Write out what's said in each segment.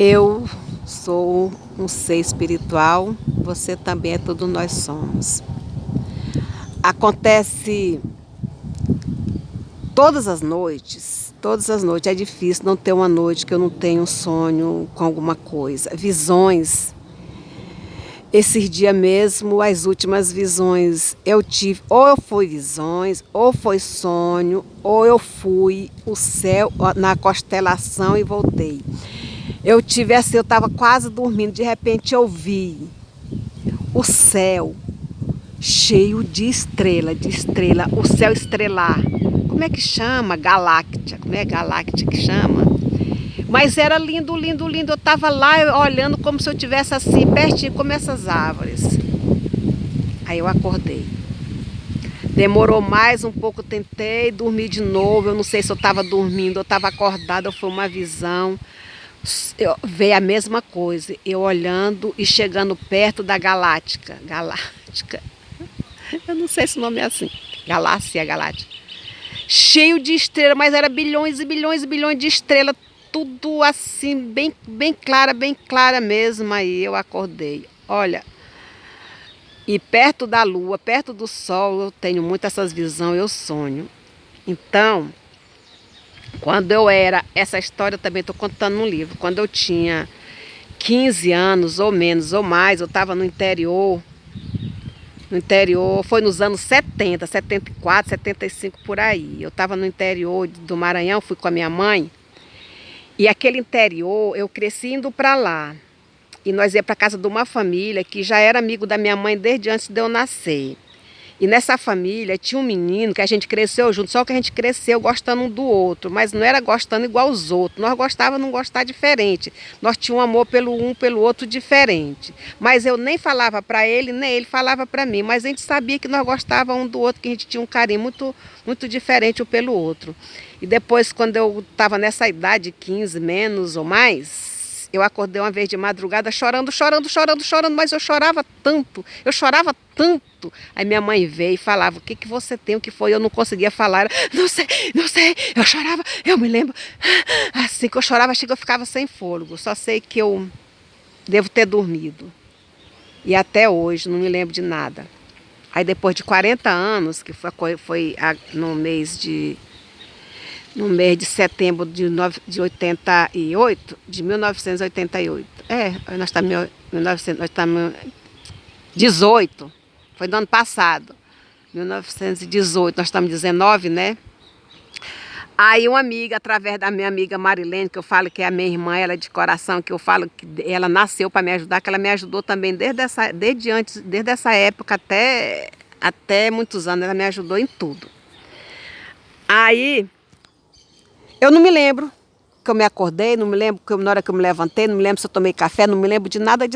Eu sou um ser espiritual, você também é tudo nós somos. Acontece todas as noites, é difícil não ter uma noite que eu não tenha um sonho com alguma coisa. Visões, esses dias mesmo, as últimas visões eu tive, ou foi visões, ou foi sonho, ou eu fui o céu na constelação e voltei. Eu tive assim, eu estava quase dormindo, de repente eu vi o céu cheio de estrela, o céu estrelar. Como é que chama? Galáctea. Como é Galáctea que chama? Mas era lindo, lindo, lindo. Eu estava lá olhando como se eu tivesse assim, pertinho, como essas árvores. Aí eu acordei. Demorou mais um pouco, tentei dormir de novo. Eu não sei se eu estava dormindo ou estava acordada, ou foi uma visão. Veio a mesma coisa, eu olhando e chegando perto da Galáctica. Galáctica. Eu não sei se o nome é assim. Galáxia, Galáctica. Cheio de estrelas, mas era bilhões e bilhões e bilhões de estrelas. Tudo assim, bem clara mesmo. Aí eu acordei. Olha, e perto da lua, perto do sol, eu tenho muito essas visões, eu sonho. Então, quando eu era, essa história eu também estou contando no livro, quando eu tinha 15 anos, ou menos, ou mais, eu estava no interior, foi nos anos 70, 74, 75, por aí. Eu estava no interior do Maranhão, fui com a minha mãe, e aquele interior, eu cresci indo para lá. E nós ia para casa de uma família que já era amigo da minha mãe desde antes de eu nascer. E nessa família tinha um menino que a gente cresceu junto, só que a gente cresceu gostando um do outro, mas não era gostando igual os outros. Nós gostávamos não gostar diferente. Nós tínhamos um amor pelo outro diferente. Mas eu nem falava para ele, nem ele falava para mim. Mas a gente sabia que nós gostávamos um do outro, que a gente tinha um carinho muito diferente um pelo outro. E depois, quando eu estava nessa idade, 15 menos ou mais, eu acordei uma vez de madrugada chorando, mas eu chorava tanto. Aí minha mãe veio e falava, o que que você tem, o que foi? Eu não conseguia falar, não sei, eu chorava, eu me lembro, assim que eu chorava, achei que eu ficava sem fôlego, só sei que eu devo ter dormido. E até hoje não me lembro de nada. Aí depois de 40 anos, que foi no mês de setembro de 88, de 1988. Nós estamos em 1900, nós estamos 18, foi do ano passado, 1918, nós estamos em 19, né? Aí uma amiga, através da minha amiga Marilene, que eu falo que é a minha irmã, ela é de coração, que eu falo que ela nasceu para me ajudar, que ela me ajudou também desde essa época até muitos anos, ela me ajudou em tudo. Aí eu não me lembro que eu me acordei, não me lembro que na hora que eu me levantei, não me lembro se eu tomei café, não me lembro de nada.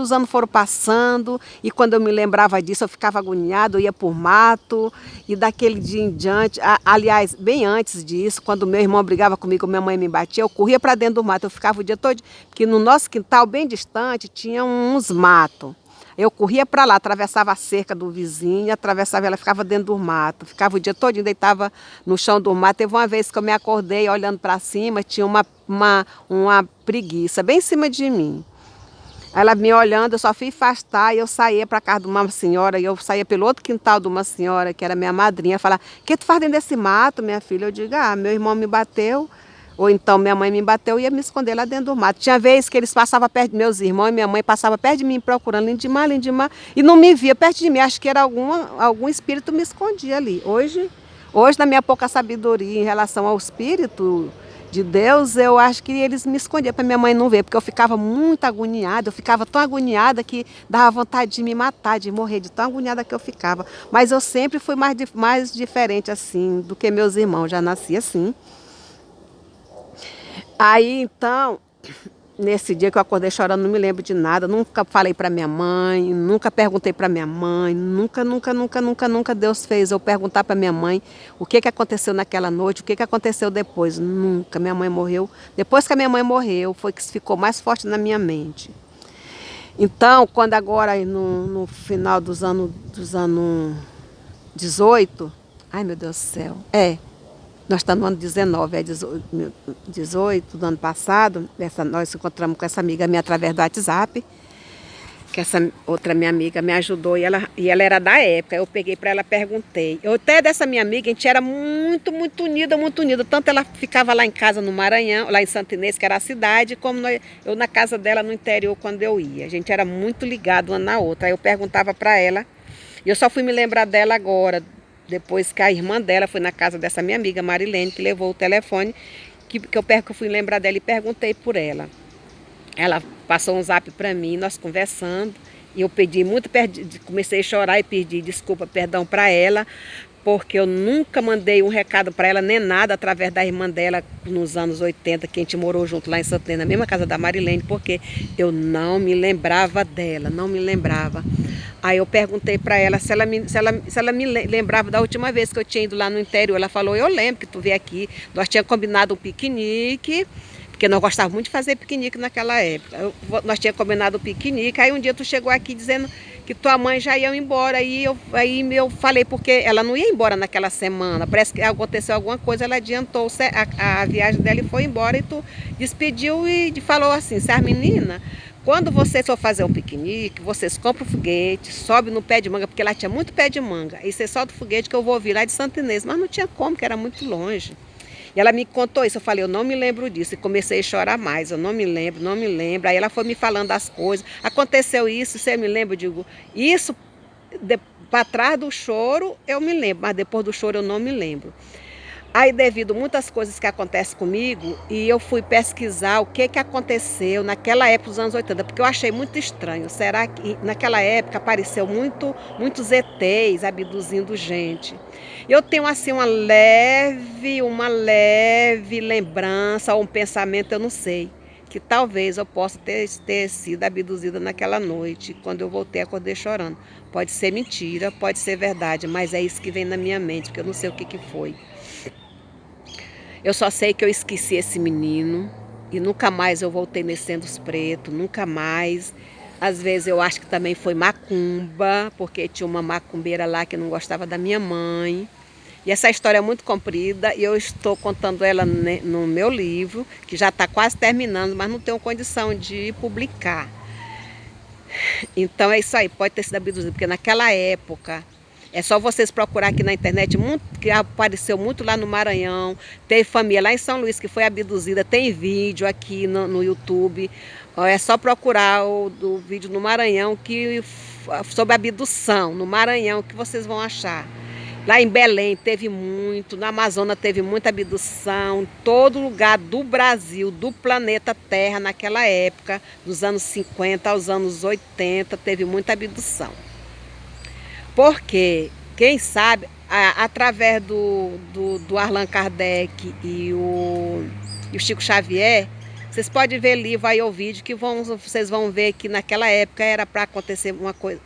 Os anos foram passando e quando eu me lembrava disso, eu ficava agoniada, eu ia por mato e daquele dia em diante, aliás, bem antes disso, quando meu irmão brigava comigo, minha mãe me batia, eu corria para dentro do mato, eu ficava o dia todo, porque no nosso quintal, bem distante, tinha uns matos. Eu corria para lá, atravessava a cerca do vizinho, atravessava, ela ficava dentro do mato, ficava o dia todo, deitava no chão do mato. Teve uma vez que eu me acordei olhando para cima, tinha uma preguiça bem em cima de mim. Ela me olhando, eu só fui afastar e eu saía para casa de uma senhora, e eu saía pelo outro quintal de uma senhora, que era minha madrinha, falar, o que tu faz dentro desse mato, minha filha? Eu digo, meu irmão me bateu, ou então minha mãe me bateu e ia me esconder lá dentro do mato. Tinha vezes que eles passavam perto de meus irmãos e minha mãe passava perto de mim procurando Lindimar, e não me via perto de mim. Acho que era algum espírito me escondia ali. Hoje, na minha pouca sabedoria em relação ao espírito de Deus, eu acho que eles me escondiam para minha mãe não ver, porque eu ficava muito agoniada, eu ficava tão agoniada que dava vontade de me matar, de morrer, de tão agoniada que eu ficava. Mas eu sempre fui mais diferente assim do que meus irmãos, já nasci assim. Aí, então, nesse dia que eu acordei chorando, não me lembro de nada, nunca falei para minha mãe, nunca perguntei para minha mãe, nunca Deus fez eu perguntar para minha mãe o que aconteceu naquela noite, o que aconteceu depois. Nunca, minha mãe morreu. Depois que a minha mãe morreu, foi que ficou mais forte na minha mente. Então, quando agora, no final dos anos 18, ai meu Deus do céu, nós estamos no ano 19, é 18 do ano passado, nós encontramos com essa amiga minha através do WhatsApp, que essa outra minha amiga me ajudou e ela era da época. Eu peguei para ela, perguntei. Eu até dessa minha amiga, a gente era muito, muito unida, muito unida. Tanto ela ficava lá em casa no Maranhão, lá em Santa Inês, que era a cidade, como eu na casa dela no interior quando eu ia. A gente era muito ligado uma na outra. Aí eu perguntava para ela, e eu só fui me lembrar dela agora, depois que a irmã dela foi na casa dessa minha amiga Marilene, que levou o telefone, que eu fui lembrar dela e perguntei por ela. Ela passou um zap para mim, nós conversando, e eu comecei a chorar e pedi desculpa, perdão para ela, porque eu nunca mandei um recado para ela, nem nada, através da irmã dela, nos anos 80, que a gente morou junto lá em Santa Inês, na mesma casa da Marilene, porque eu não me lembrava dela, não me lembrava. Aí eu perguntei para ela se ela me lembrava da última vez que eu tinha ido lá no interior. Ela falou, eu lembro que tu veio aqui, nós tínhamos combinado um piquenique, porque nós gostávamos muito de fazer piquenique naquela época. Nós tínhamos combinado o piquenique, aí um dia tu chegou aqui dizendo que tua mãe já ia embora. Aí eu falei, porque ela não ia embora naquela semana, parece que aconteceu alguma coisa, ela adiantou a viagem dela e foi embora. E tu despediu e falou assim, se as meninas, quando vocês for fazer um piquenique, vocês compram o foguete, sobe no pé de manga, porque lá tinha muito pé de manga, e você solta o foguete que eu vou vir lá de Santa Inês, mas não tinha como, que era muito longe. E ela me contou isso, eu falei, eu não me lembro disso, e comecei a chorar mais, eu não me lembro, não me lembro. Aí ela foi me falando as coisas, aconteceu isso, você me lembra? Eu digo, isso, para trás do choro eu me lembro, mas depois do choro eu não me lembro. Aí, devido a muitas coisas que acontecem comigo, e eu fui pesquisar o que aconteceu naquela época dos anos 80, porque eu achei muito estranho. Será que naquela época apareceu muitos ETs abduzindo gente? Eu tenho assim uma leve lembrança ou um pensamento, eu não sei, que talvez eu possa ter sido abduzida naquela noite. Quando eu voltei, acordei chorando. Pode ser mentira, pode ser verdade, mas é isso que vem na minha mente, porque eu não sei o que foi. Eu só sei que eu esqueci esse menino e nunca mais eu voltei nesse Centro Preto, nunca mais. Às vezes eu acho que também foi macumba, porque tinha uma macumbeira lá que não gostava da minha mãe. E essa história é muito comprida e eu estou contando ela no meu livro, que já está quase terminando, mas não tenho condição de publicar. Então é isso aí, pode ter sido abduzido, porque naquela época, é só vocês procurar aqui na internet, que apareceu muito lá no Maranhão, teve família lá em São Luís que foi abduzida, tem vídeo aqui no YouTube, é só procurar o vídeo no Maranhão, sobre abdução, no Maranhão, que vocês vão achar. Lá em Belém teve muito, na Amazônia teve muita abdução, todo lugar do Brasil, do planeta Terra, naquela época, dos anos 50 aos anos 80, teve muita abdução. Porque, quem sabe, através do Allan Kardec e o Chico Xavier, vocês podem ver livro aí ou vídeo que vocês vão ver que naquela época era para acontecer uma coisa...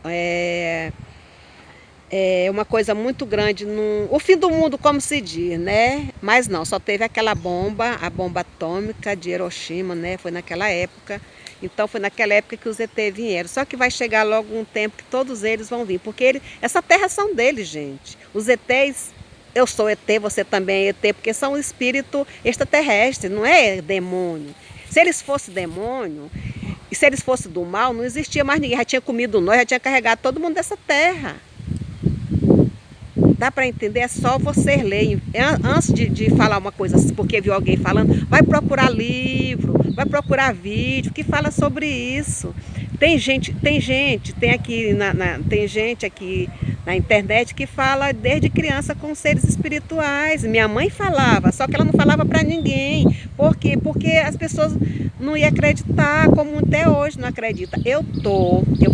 uma coisa muito grande, o fim do mundo, como se diz, né? Mas não, só teve aquela bomba, a bomba atômica de Hiroshima, né? Foi naquela época. Então foi naquela época que os ET vieram. Só que vai chegar logo um tempo que todos eles vão vir, porque essa terra são deles, gente. Os ETs, eu sou ET, você também é ET, porque são espírito extraterrestre, não é demônio. Se eles fossem demônio, e se eles fossem do mal, não existia mais ninguém, já tinha comido nós, já tinha carregado todo mundo dessa terra. Dá para entender? É só você ler. Antes de falar uma coisa assim, porque viu alguém falando, vai procurar livro, vai procurar vídeo que fala sobre isso. Tem gente aqui na internet que fala desde criança com seres espirituais. Minha mãe falava, só que ela não falava para ninguém. Por quê? Porque as pessoas não iam acreditar, como até hoje não acredita. Eu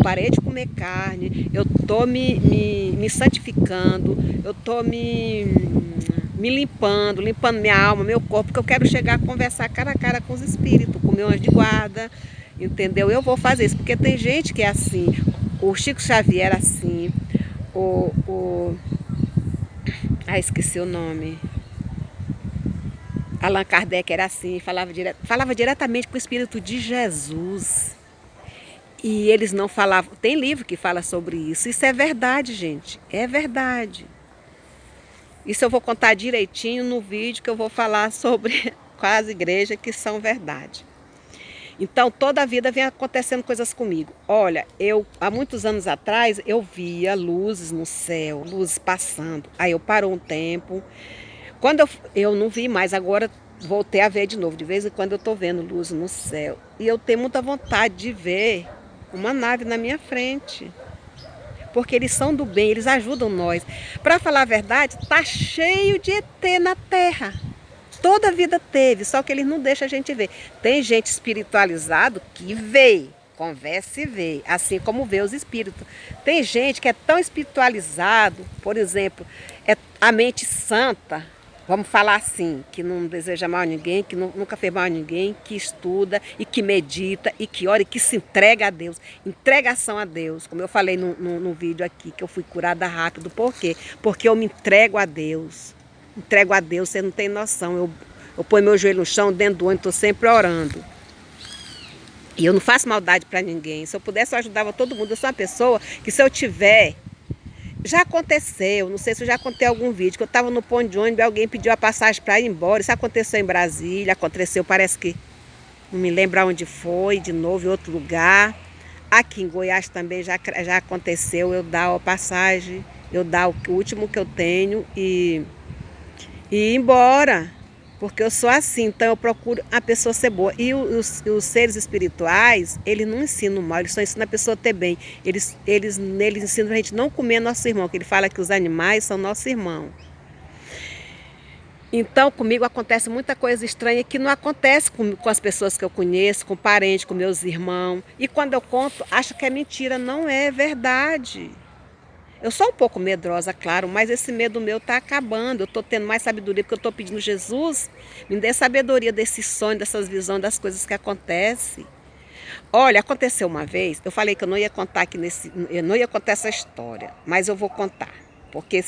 parei de comer carne, eu tô me santificando, eu tô me limpando minha alma, meu corpo, porque eu quero chegar a conversar cara a cara com os espíritos, com o meu anjo de guarda, entendeu? Eu vou fazer isso, porque tem gente que é assim, o Chico Xavier era assim, esqueci o nome, Allan Kardec era assim, falava diretamente com o Espírito de Jesus. E eles não falavam, tem livro que fala sobre isso. Isso é verdade, gente, é verdade. Isso eu vou contar direitinho no vídeo que eu vou falar sobre quais igrejas que são verdade. Então, toda a vida vem acontecendo coisas comigo. Olha, há muitos anos atrás, eu via luzes no céu, luzes passando. Aí eu parou um tempo. Quando eu não vi mais, agora voltei a ver de novo. De vez em quando eu estou vendo luzes no céu. E eu tenho muita vontade de ver uma nave na minha frente. Porque eles são do bem, eles ajudam nós. Para falar a verdade, tá cheio de ET na Terra. Toda a vida teve, só que eles não deixam a gente ver. Tem gente espiritualizado que vê, conversa e vê, assim como vê os espíritos. Tem gente que é tão espiritualizado, por exemplo, é a mente santa, vamos falar assim, que não deseja mal a ninguém, que nunca fez mal a ninguém, que estuda e que medita e que ora e que se entrega a Deus. Entregação a Deus, como eu falei no vídeo aqui, que eu fui curada rápido. Por quê? Porque eu me entrego a Deus. Entrego a Deus, você não tem noção. Eu ponho meu joelho no chão, dentro do ônibus, estou sempre orando. E eu não faço maldade para ninguém. Se eu pudesse, eu ajudava todo mundo. Eu sou uma pessoa que, se eu tiver... Já aconteceu, não sei se eu já contei algum vídeo, que eu estava no ponto de ônibus e alguém pediu a passagem para ir embora. Isso aconteceu em Brasília, aconteceu, parece que... Não me lembro onde foi, de novo, em outro lugar. Aqui em Goiás também já aconteceu. Eu dar a passagem, eu dar o último que eu tenho e ir embora, porque eu sou assim, então eu procuro a pessoa ser boa. E os seres espirituais, eles não ensinam mal, eles só ensinam a pessoa a ter bem. Eles ensinam a gente não comer nosso irmão, que ele fala que os animais são nosso irmão. Então, comigo acontece muita coisa estranha que não acontece com as pessoas que eu conheço, com parentes, com meus irmãos. E quando eu conto, acho que é mentira, não é verdade. Eu sou um pouco medrosa, claro, mas esse medo meu está acabando. Eu estou tendo mais sabedoria, porque eu estou pedindo Jesus, me dê sabedoria desses sonhos, dessas visões, das coisas que acontecem. Olha, aconteceu uma vez, eu falei que eu não ia contar aqui eu não ia contar essa história, mas eu vou contar, porque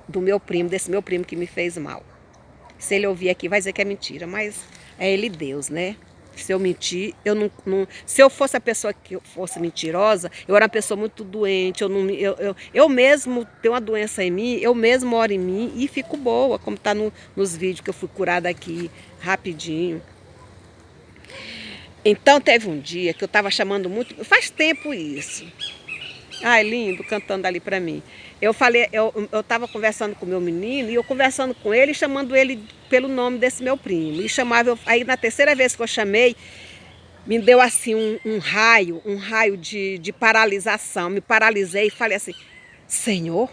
do meu primo, desse meu primo que me fez mal. Se ele ouvir aqui, vai dizer que é mentira, mas é ele Deus, né? Se eu mentir, se eu fosse a pessoa que fosse mentirosa, eu era uma pessoa muito doente, eu mesmo tenho uma doença em mim, eu mesmo oro em mim e fico boa, como está nos vídeos que eu fui curada aqui rapidinho. Então teve um dia que eu estava chamando muito, faz tempo isso. Ai, lindo, cantando ali para mim. Eu estava conversando com o meu menino, e eu conversando com ele, chamando ele pelo nome desse meu primo. E chamava, aí na terceira vez que eu chamei, me deu assim um raio de paralisação. Me paralisei e falei assim, Senhor,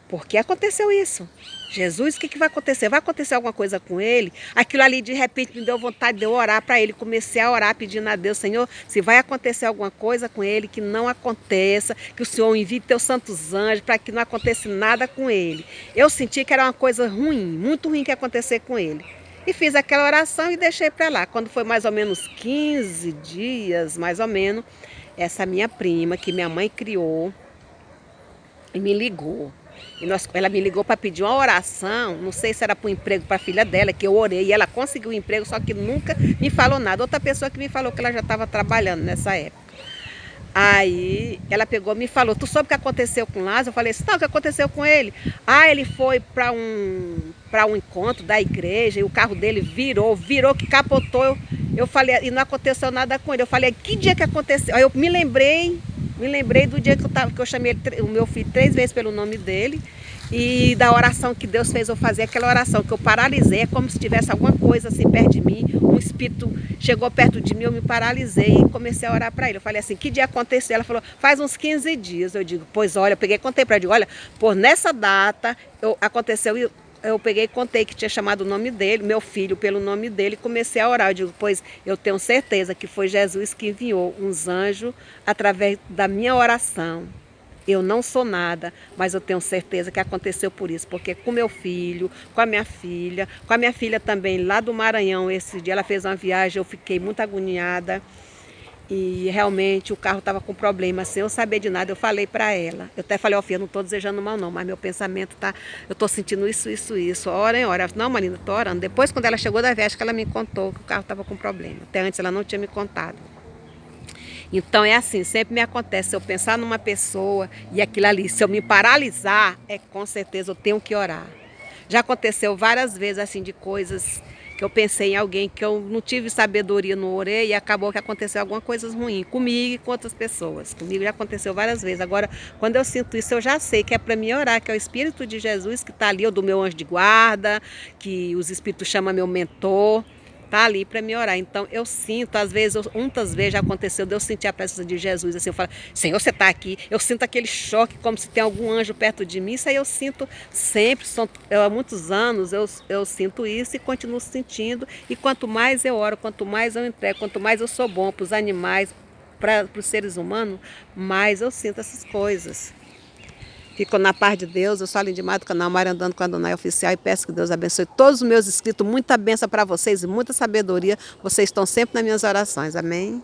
por que aconteceu isso? Jesus, o que vai acontecer? Vai acontecer alguma coisa com ele? Aquilo ali de repente me deu vontade de eu orar para ele. Comecei a orar pedindo a Deus, Senhor, se vai acontecer alguma coisa com ele, que não aconteça, que o Senhor envie teus santos anjos para que não aconteça nada com ele. Eu senti que era uma coisa ruim, muito ruim que ia acontecer com ele. E fiz aquela oração e deixei para lá. Quando foi mais ou menos 15 dias, mais ou menos, essa minha prima, que minha mãe criou, me ligou. Ela me ligou para pedir uma oração, não sei se era para um emprego para a filha dela, que eu orei, e ela conseguiu o emprego, só que nunca me falou nada. Outra pessoa que me falou que ela já estava trabalhando nessa época. Aí ela pegou e me falou, tu soube o que aconteceu com o Lázaro? Eu falei assim, não, o que aconteceu com ele? Ah, ele foi para um encontro da igreja e o carro dele virou que capotou. Eu falei, e não aconteceu nada com ele. Eu falei, que dia que aconteceu? Aí eu me lembrei do dia que eu chamei o meu filho 3 vezes pelo nome dele e da oração que Deus fez eu fazer, aquela oração que eu paralisei, é como se tivesse alguma coisa assim perto de mim, um espírito chegou perto de mim, eu me paralisei e comecei a orar para ele. Eu falei assim, que dia aconteceu? Ela falou, faz uns 15 dias. Eu digo, pois olha, eu peguei e contei para ela, digo, olha, por nessa data aconteceu. Eu peguei e contei que tinha chamado o nome dele, meu filho pelo nome dele, e comecei a orar. Eu digo, pois eu tenho certeza que foi Jesus que enviou uns anjos através da minha oração. Eu não sou nada, mas eu tenho certeza que aconteceu por isso, porque com meu filho, com a minha filha também lá do Maranhão, esse dia ela fez uma viagem, eu fiquei muito agoniada. E realmente o carro estava com problema, sem eu saber de nada, eu falei para ela. Eu até falei, ó, filha, não estou desejando mal não, mas meu pensamento tá, eu estou sentindo isso, hora em hora. Ela falou, não, Marina, estou orando. Depois, quando ela chegou da viagem, que ela me contou que o carro estava com problema. Até antes ela não tinha me contado. Então é assim, sempre me acontece, se eu pensar numa pessoa e aquilo ali, se eu me paralisar, com certeza eu tenho que orar. Já aconteceu várias vezes assim de coisas que eu pensei em alguém que eu não tive sabedoria, não orei e acabou que aconteceu alguma coisa ruim comigo e com outras pessoas. Comigo já aconteceu várias vezes. Agora, quando eu sinto isso, eu já sei que é para mim orar, que é o Espírito de Jesus que está ali, ou do meu anjo de guarda, que os Espíritos chamam meu mentor. Tá ali para me orar. Então eu sinto, às vezes, muitas vezes já aconteceu de eu sentir a presença de Jesus, assim, eu falo, Senhor, você está aqui. Eu sinto aquele choque, como se tem algum anjo perto de mim. Isso aí eu sinto sempre, há muitos anos eu sinto isso e continuo sentindo. E quanto mais eu oro, quanto mais eu entrego, quanto mais eu sou bom para os animais, para os seres humanos, mais eu sinto essas coisas. Fico na paz de Deus. Eu sou a Lindimar do canal Mari Andando com a Adonai Oficial e peço que Deus abençoe todos os meus inscritos. Muita bênção para vocês e muita sabedoria. Vocês estão sempre nas minhas orações. Amém?